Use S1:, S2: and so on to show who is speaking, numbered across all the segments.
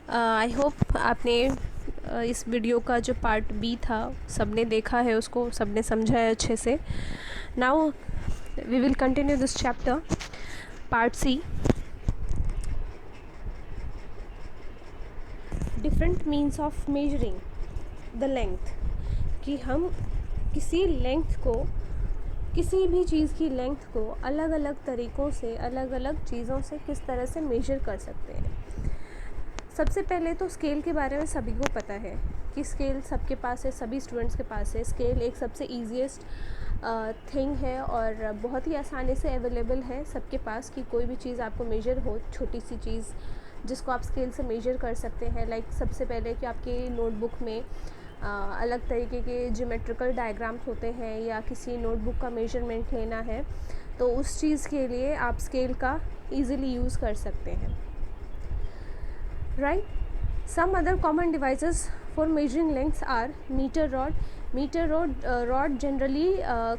S1: I hope आपने इस video का जो पार्ट बी था सबने देखा है, उसको सबने समझा है अच्छे से. Now we will continue this chapter, part C. Different means of measuring the length. कि हम किसी लेंथ को, किसी भी चीज़ की लेंथ को अलग अलग तरीक़ों से, अलग अलग चीज़ों से किस तरह से मेजर कर सकते हैं. सबसे पहले तो स्केल के बारे में सभी को पता है कि स्केल सबके पास है, सभी स्टूडेंट्स के पास है. स्केल एक सबसे ईजीएस्ट थिंग है और बहुत ही आसानी से अवेलेबल है सबके पास. कि कोई भी चीज़ आपको मेजर हो, छोटी सी चीज़ जिसको आप स्केल से मेजर कर सकते हैं. लाइक सबसे पहले कि आपके नोटबुक में अलग तरीके के ज्योमेट्रिकल डायग्राम्स होते हैं या किसी नोटबुक का मेजरमेंट लेना है तो उस चीज़ के लिए आप स्केल का ईज़िली यूज़ कर सकते हैं. Right? Some other common devices for measuring lengths are meter rod. Meter rod generally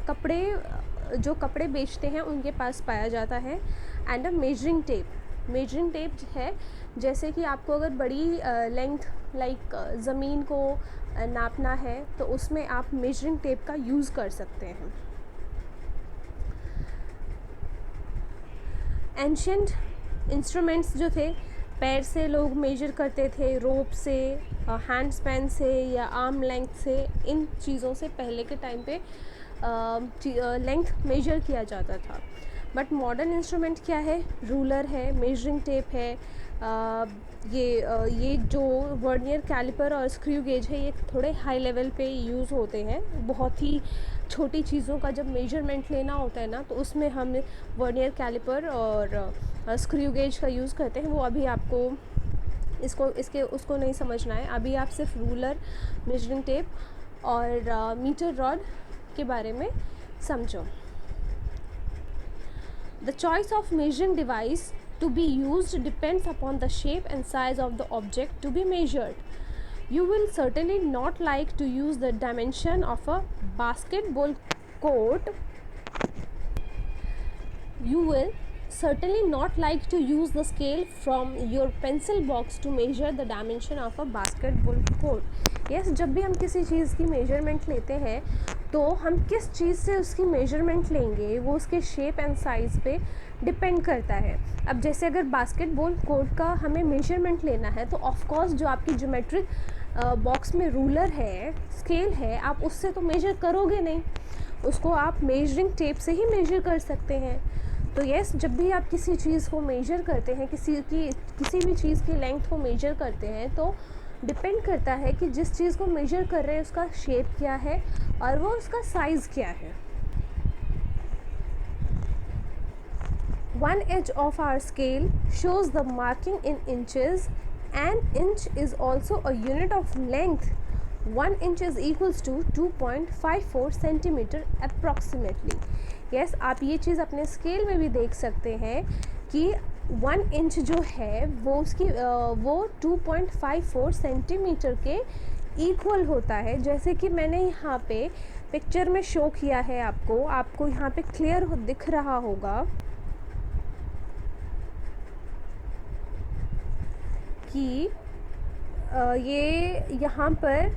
S1: कपड़े जो कपड़े बेचते हैं उनके पास पाया जाता है. And a measuring tape. Measuring tape है जैसे कि आपको अगर बड़ी लेंथ लाइक ज़मीन को नापना है तो उसमें आप मेजरिंग टेप का यूज़ कर सकते हैं. एंशियंट इंस्ट्रूमेंट्स जो थे, पैर से लोग मेजर करते थे, रोप से, हैंड स्पैन से या आर्म लेंथ से. इन चीज़ों से पहले के टाइम पे लेंथ मेजर किया जाता था. बट मॉडर्न इंस्ट्रूमेंट क्या है? रूलर है, मेजरिंग टेप है, ये जो वर्नियर कैलिपर और स्क्रू गेज है ये थोड़े हाई लेवल पे यूज़ होते हैं. बहुत ही छोटी चीज़ों का जब मेजरमेंट लेना होता है ना तो उसमें हम वर्नियर कैलिपर और स्क्रू गेज का यूज़ करते हैं. वो अभी आपको उसको नहीं समझना है. अभी आप सिर्फ रूलर, मेजरिंग टेप और मीटर रॉड के बारे में समझो. The choice of measuring device to be used depends upon the shape and size of the object to be measured. You will certainly not like to use the dimension of a basketball court. You will certainly not like to use the scale from your pencil box to measure the dimension of a basketball court. Yes, जब भी हम किसी चीज़ की measurement लेते हैं तो हम किस चीज़ से उसकी मेजरमेंट लेंगे वो उसके शेप एंड साइज़ पे डिपेंड करता है. अब जैसे अगर बास्केटबॉल कोर्ट का हमें मेजरमेंट लेना है तो ऑफ कोर्स जो आपकी ज्योमेट्रिक बॉक्स में रूलर है, स्केल है, आप उससे तो मेजर करोगे नहीं. उसको आप मेजरिंग टेप से ही मेजर कर सकते हैं. तो यस, जब भी आप किसी चीज़ को मेजर करते हैं, किसी भी चीज़ की लेंथ को मेजर करते हैं तो डिपेंड करता है कि जिस चीज़ को मेजर कर रहे हैं उसका शेप क्या है और वो उसका साइज़ क्या है. One edge of our scale shows the marking in inches. An inch is also a unit of length. 1 inch is equals to 2.54 centimeter approximately. Yes, आप ये चीज़ अपने स्केल में भी देख सकते हैं कि 1 इंच जो है वो 2.54 सेंटीमीटर के इक्वल होता है. जैसे कि मैंने यहाँ पे पिक्चर में शो किया है आपको यहाँ पे क्लियर दिख रहा होगा कि ये यहाँ पर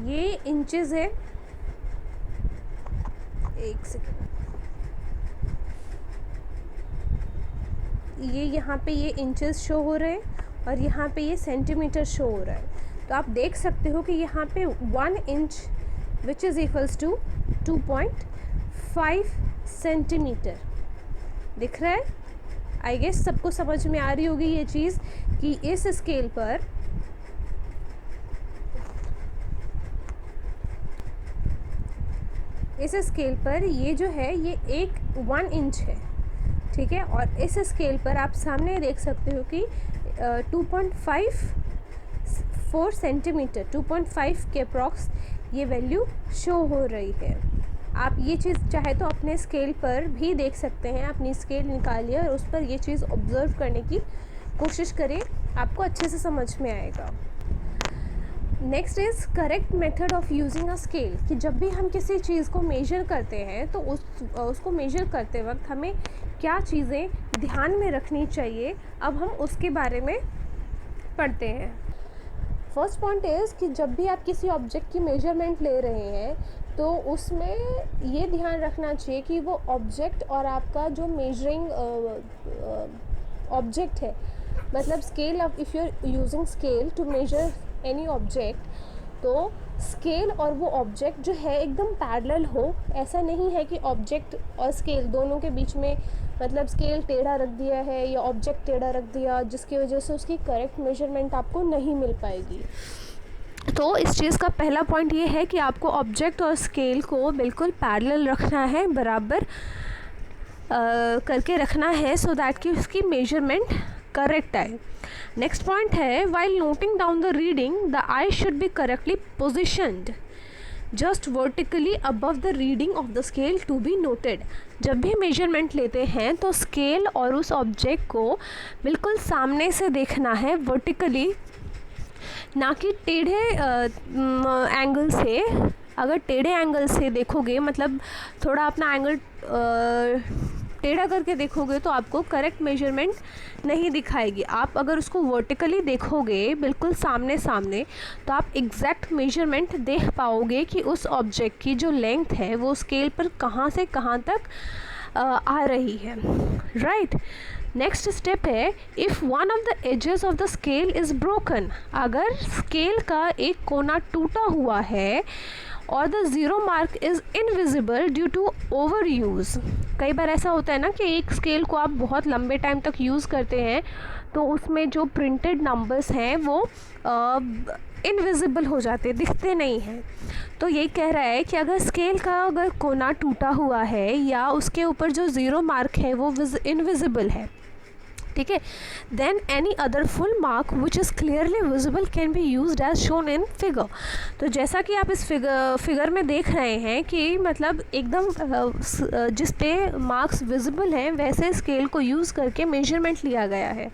S1: ये इंचेस है. एक सेकेंड, ये यहाँ पे ये इंचेस शो हो रहे हैं और यहाँ पे ये सेंटीमीटर शो हो रहा है. तो आप देख सकते हो कि यहाँ पे 1 inch which is equals to 2.5 centimetre दिख रहा है. आई गेस सबको समझ में आ रही होगी ये चीज़ कि इस स्केल पर ये जो है ये 1 इंच है, ठीक है. और इस स्केल पर आप सामने देख सकते हो कि 2.54 सेंटीमीटर, 2.5 के अप्रॉक्स ये वैल्यू शो हो रही है. आप ये चीज़ चाहे तो अपने स्केल पर भी देख सकते हैं. अपनी स्केल निकालिए और उस पर ये चीज़ ऑब्ज़र्व करने की कोशिश करें, आपको अच्छे से समझ में आएगा. Next is correct method of using a scale. कि जब भी हम किसी चीज़ को मेजर करते हैं तो उसको मेजर करते वक्त हमें क्या चीज़ें ध्यान में रखनी चाहिए, अब हम उसके बारे में पढ़ते हैं। फर्स्ट पॉइंट इज़ कि जब भी आप किसी ऑब्जेक्ट की मेजरमेंट ले रहे हैं तो उसमें ये ध्यान रखना चाहिए कि वो ऑब्जेक्ट और आपका जो मेजरिंग ऑब्जेक्ट है, मतलब scale, of if you are using scale to measure any object, तो स्केल और वो ऑब्जेक्ट जो है एकदम पैरेलल हो। ऐसा नहीं है कि ऑब्जेक्ट और स्केल दोनों के बीच में मतलब स्केल टेढ़ा रख दिया है या ऑब्जेक्ट टेढ़ा रख दिया, जिसकी वजह से उसकी करेक्ट मेजरमेंट आपको नहीं मिल पाएगी। तो इस चीज़ का पहला पॉइंट ये है कि आपको ऑब्जेक्ट और स्केल को बिल्कुल पैरेलल रखना है, बराबर करके रखना है, सो दैट कि उसकी मेजरमेंट करेक्ट आए। नेक्स्ट पॉइंट है, while noting down the reading the eye should be correctly positioned just vertically above the reading of the scale to be noted. जब भी मेजरमेंट लेते हैं तो स्केल और उस ऑब्जेक्ट को बिल्कुल सामने से देखना है, वर्टिकली, ना कि टेढ़े एंगल से। अगर टेढ़े एंगल से देखोगे, मतलब थोड़ा अपना एंगल टेढ़ा करके देखोगे, तो आपको करेक्ट मेजरमेंट नहीं दिखाएगी। आप अगर उसको वर्टिकली देखोगे बिल्कुल सामने सामने, तो आप एग्जैक्ट मेजरमेंट देख पाओगे कि उस ऑब्जेक्ट की जो लेंथ है वो स्केल पर कहाँ से कहाँ तक आ रही है, राइट। नेक्स्ट स्टेप है, if one of the edges of the scale is broken. अगर स्केल का एक कोना टूटा हुआ है और the zero mark is invisible due to over use. कई बार ऐसा होता है ना कि एक स्केल को आप बहुत लंबे टाइम तक यूज़ करते हैं तो उसमें जो प्रिंटेड नंबर्स हैं वो इनविजिबल हो जाते, दिखते नहीं हैं। तो यही कह रहा है कि अगर स्केल का अगर कोना टूटा हुआ है या उसके ऊपर जो ज़ीरो मार्क है वो इनविजिबल है, ठीक है, then any other full mark which is clearly visible can be used as shown in figure. तो जैसा कि आप इस फिगर में देख रहे हैं कि मतलब एकदम जिस पे मार्क्स विजिबल हैं वैसे स्केल को यूज़ करके मेजरमेंट लिया गया है।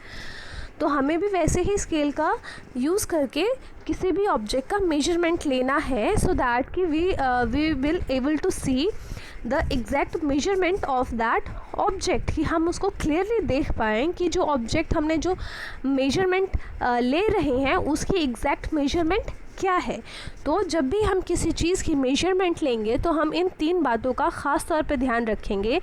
S1: तो हमें भी वैसे ही स्केल का यूज़ करके किसी भी ऑब्जेक्ट का मेजरमेंट लेना है, सो दैट कि we will able to see the exact measurement of that object, कि हम उसको क्लियरली देख पाएँ कि जो ऑब्जेक्ट हमने जो मेजरमेंट ले रहे हैं उसकी एग्जैक्ट मेजरमेंट क्या है। तो जब भी हम किसी चीज़ की मेजरमेंट लेंगे तो हम इन 3 बातों का ख़ास तौर पे ध्यान रखेंगे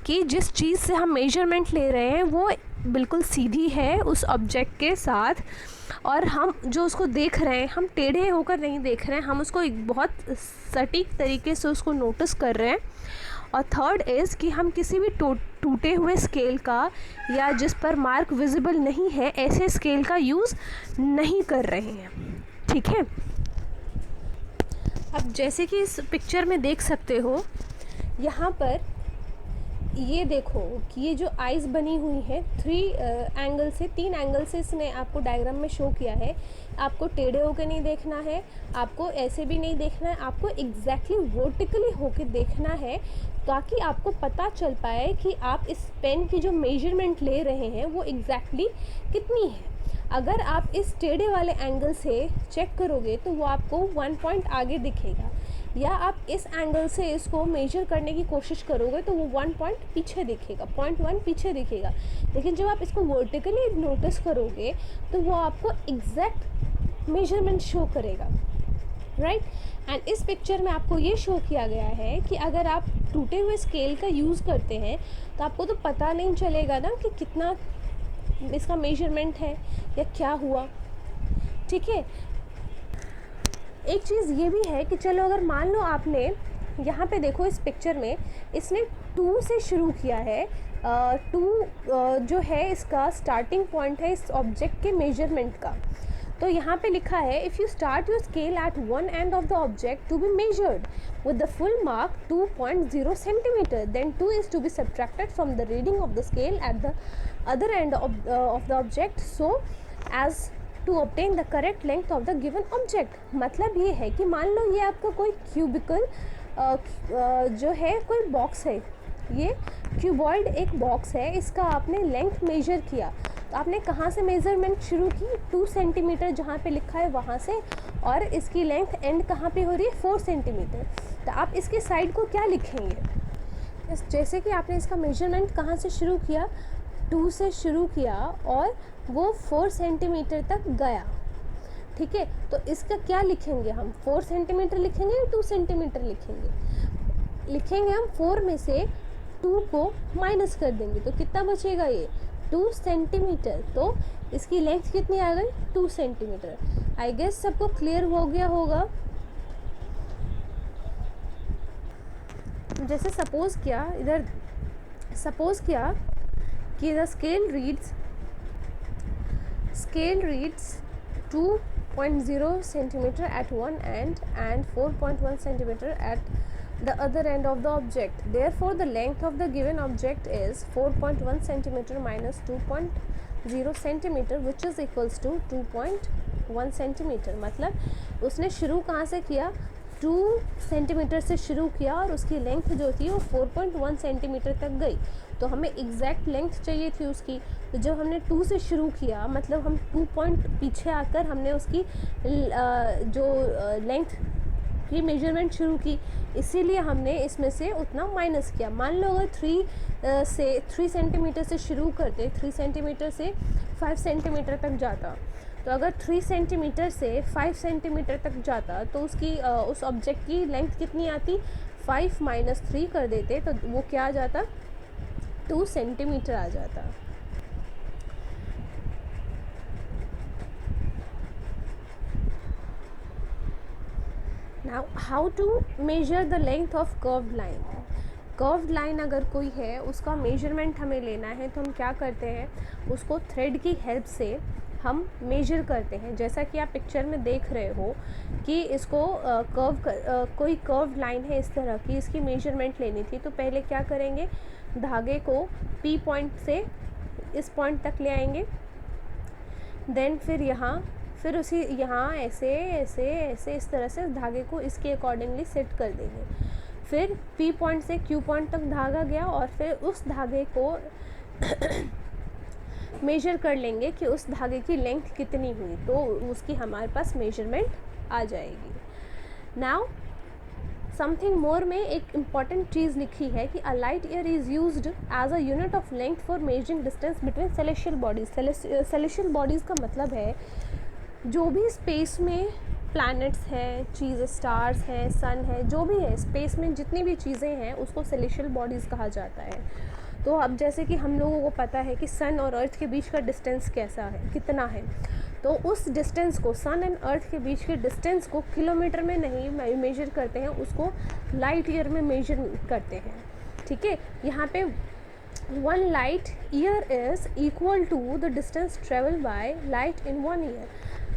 S1: कि जिस चीज़ से हम मेजरमेंट ले रहे हैं वो बिल्कुल सीधी है उस ऑब्जेक्ट के साथ, और हम जो उसको देख रहे हैं हम टेढ़े होकर नहीं देख रहे हैं, हम उसको एक बहुत सटीक तरीके से उसको नोटिस कर रहे हैं। और थर्ड इज़ कि हम किसी भी टूटे हुए स्केल का या जिस पर मार्क विजिबल नहीं है ऐसे स्केल का यूज़ नहीं कर रहे हैं, ठीक है। अब जैसे कि इस पिक्चर में देख सकते हो, यहाँ पर ये देखो कि ये जो आइज़ बनी हुई है 3 एंगल से इसने आपको डायग्राम में शो किया है। आपको टेढ़े होकर नहीं देखना है, आपको ऐसे भी नहीं देखना है, आपको एग्जैक्टली वर्टिकली होकर देखना है, ताकि आपको पता चल पाए कि आप इस पेन की जो मेजरमेंट ले रहे हैं वो एग्जैक्टली कितनी है। अगर आप इस टेढ़े वाले एंगल से चेक करोगे तो वो आपको 1 पॉइंट आगे दिखेगा, या आप इस एंगल से इसको मेजर करने की कोशिश करोगे तो वो 1 पॉइंट पीछे दिखेगा, 0.1 पीछे दिखेगा। लेकिन जब आप इसको वर्टिकली नोटिस करोगे तो वो आपको एग्जैक्ट मेजरमेंट शो करेगा, राइट। एंड इस पिक्चर में आपको ये शो किया गया है कि अगर आप टूटे हुए स्केल का यूज़ करते हैं तो आपको तो पता नहीं चलेगा ना कि कितना इसका मेजरमेंट है या क्या हुआ, ठीक है। एक चीज़ ये भी है कि चलो अगर मान लो आपने यहाँ पे देखो इस पिक्चर में इसने 2 से शुरू किया है, 2 जो है इसका स्टार्टिंग पॉइंट है इस ऑब्जेक्ट के मेजरमेंट का। तो यहाँ पे लिखा है, if you start your scale at one end of the object to be measured with the full mark 2.0 centimeter, then 2 is to be subtracted from the reading of the scale at the other end of the object so as to obtain the correct length of the given object। मतलब ये है कि मान लो ये आपका कोई cubicle जो है कोई बॉक्स है, ये क्यूबॉइड एक बॉक्स है, इसका आपने लेंथ मेजर किया तो आपने कहाँ से मेज़रमेंट शुरू की, 2 सेंटीमीटर जहाँ पे लिखा है वहाँ से, और इसकी लेंथ एंड कहाँ पे हो रही है 4 सेंटीमीटर। तो आप इसके साइड को क्या लिखेंगे, जैसे कि आपने इसका मेजरमेंट कहाँ से शुरू किया, 2 से शुरू किया और वो 4 सेंटीमीटर तक गया, ठीक है। तो इसका क्या लिखेंगे हम, 4 सेंटीमीटर लिखेंगे या 2 सेंटीमीटर लिखेंगे हम 4 में से 2 को माइनस कर देंगे तो कितना बचेगा, ये 2 सेंटीमीटर। तो इसकी लेंथ कितनी आ गई, 2 सेंटीमीटर। आई गेस सबको क्लियर हो गया होगा। जैसे सपोज किया कि the scale reads 2.0 centimeter at one end and 4.1 centimeter at the other end of the object. Therefore, the length of the given object is 4.1 centimeter minus 2.0 centimeter, which is equals to 2.1 centimeter. मतलब उसने शुरू कहाँ से किया, 2 centimetre से शुरू किया और उसकी लेंथ जो थी वो 4.1 सेंटीमीटर तक गई। तो हमें एग्जैक्ट लेंथ चाहिए थी उसकी। तो जब हमने 2 से शुरू किया, मतलब हम 2 पॉइंट पीछे आकर हमने उसकी जो लेंथ की मेजरमेंट शुरू की, इसीलिए हमने इसमें से उतना माइनस किया। मान लो अगर 3 सेंटीमीटर से शुरू करते, 3 सेंटीमीटर से 5 सेंटीमीटर तक जाता, तो अगर 3 सेंटीमीटर से 5 सेंटीमीटर तक जाता तो उसकी उस ऑब्जेक्ट की लेंथ कितनी आती, 5 माइनस 3 कर देते तो वो क्या आ जाता, 2 सेंटीमीटर आ जाता। Now how to measure the length of curved line. Curved line अगर कोई है उसका मेजरमेंट हमें लेना है तो हम क्या करते हैं, उसको थ्रेड की हेल्प से हम मेजर करते हैं। जैसा कि आप पिक्चर में देख रहे हो कि इसको कोई कर्व्ड लाइन है इस तरह की, इसकी मेजरमेंट लेनी थी। तो पहले क्या करेंगे, धागे को P पॉइंट से इस पॉइंट तक ले आएंगे, देन फिर उसी यहाँ ऐसे ऐसे ऐसे इस तरह से धागे को इसके अकॉर्डिंगली सेट कर देंगे। फिर P पॉइंट से Q पॉइंट तक धागा गया और फिर उस धागे को मेजर कर लेंगे कि उस धागे की लेंथ कितनी हुई, तो उसकी हमारे पास मेजरमेंट आ जाएगी। नाउ समथिंग मोर में एक इम्पॉर्टेंट चीज़ लिखी है कि a light year is used as a unit of length for measuring distance between celestial bodies. Celestial bodies का मतलब है जो भी स्पेस में प्लैनेट्स हैं, चीज़ स्टार्स हैं, सन है, जो भी है स्पेस में जितनी भी चीज़ें हैं उसको सेलेस्टियल बॉडीज़ कहा जाता है। तो अब जैसे कि हम लोगों को पता है कि सन और अर्थ के बीच का डिस्टेंस कैसा है, कितना है, तो उस डिस्टेंस को, सन एंड अर्थ के बीच के डिस्टेंस को किलोमीटर में नहीं मेजर करते हैं, उसको लाइट ईयर में मेजर करते हैं, ठीक है। यहाँ पे 1 light year is equal to the distance traveled by light in 1 year।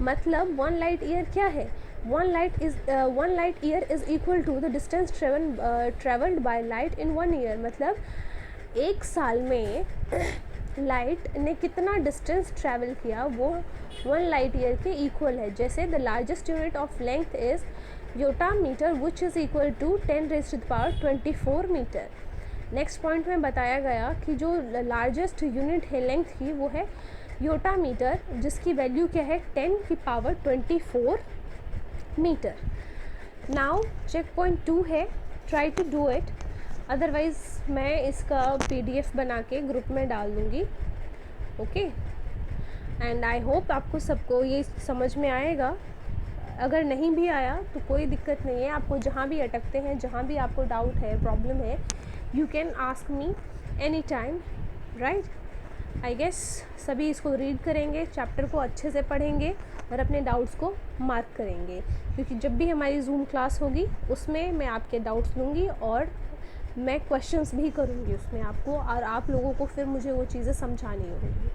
S1: मतलब 1 light year क्या है, 1 light year is equal to the distance traveled by light in 1 year। मतलब एक साल में लाइट ने कितना डिस्टेंस ट्रैवल किया वो 1 लाइट ईयर के इक्वल है। जैसे the largest unit of length is yotta metre which is equal to 10⁻24 metre. Next point में बताया गया कि जो लार्जेस्ट यूनिट है लेंथ की वो है योटा मीटर, जिसकी वैल्यू क्या है 10⁻24 मीटर। नाउ चेक पॉइंट 2 है, try to do it, otherwise मैं इसका PDF बना के ग्रुप में डाल दूँगी, ओके। एंड आई होप आपको सबको ये समझ में आएगा। अगर नहीं भी आया तो कोई दिक्कत नहीं है, आपको जहाँ भी अटकते हैं, जहाँ भी आपको डाउट है, प्रॉब्लम है, you can ask me any time, right. I guess सभी इसको रीड करेंगे, चैप्टर को अच्छे से पढ़ेंगे और अपने डाउट्स को मार्क करेंगे, क्योंकि जब भी हमारी जूम क्लास होगी उसमें मैं आपके डाउट्स लूँगी और मैं क्वेश्चंस भी करूँगी उसमें आपको, और आप लोगों को फिर मुझे वो चीज़ें समझानी होंगी।